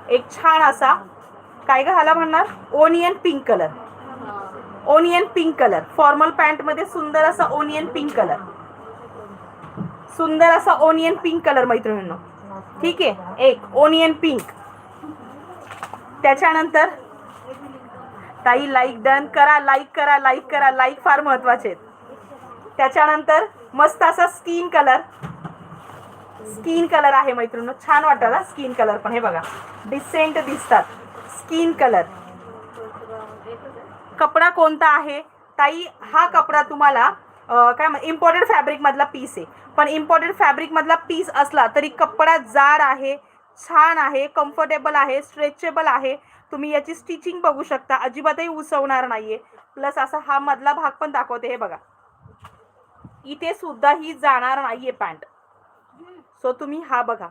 एक छान असा काय ग ह्याला म्हणणार onion pink colour, onion pink colour formal pant मध्ये सुंदर असा ओनियन पिंक कलर, सुंदर असा ओनियन पिंक कलर मैत्रिणींनो. ठीक आहे, एक ओनियन पिंक. त्याच्यानंतर ताई लाईक डन करा, लाईक करा, लाईक करा, लाईक फार महत्वाचे आहेत. त्याच्यानंतर मस्त असा स्किन कलर, स्किन कलर आहे मैत्रिणींनो, छान वाटला स्किन कलर पण. हे बघा डिसेंट दिसतात स्किन कलर. कपडा कोणता आहे ताई? हा कपडा तुम्हाला काय इम्पोर्टेड फॅब्रिक मधला पीस आहे, पण इम्पोर्टेड फॅब्रिक मधला पीस असला तरी कपडा जाड आहे, छान आहे, कम्फर्टेबल आहे, स्ट्रेचेबल आहे. तुम्ही याची स्टिचिंग बघू शकता, अजिबातही उसवणार नाहीये. प्लस असा हा मधला भाग पण दाखवते, हे बघा इथे सुद्धा ही जाणार नाहीये पॅन्ट. सो तुम्ही हा बघा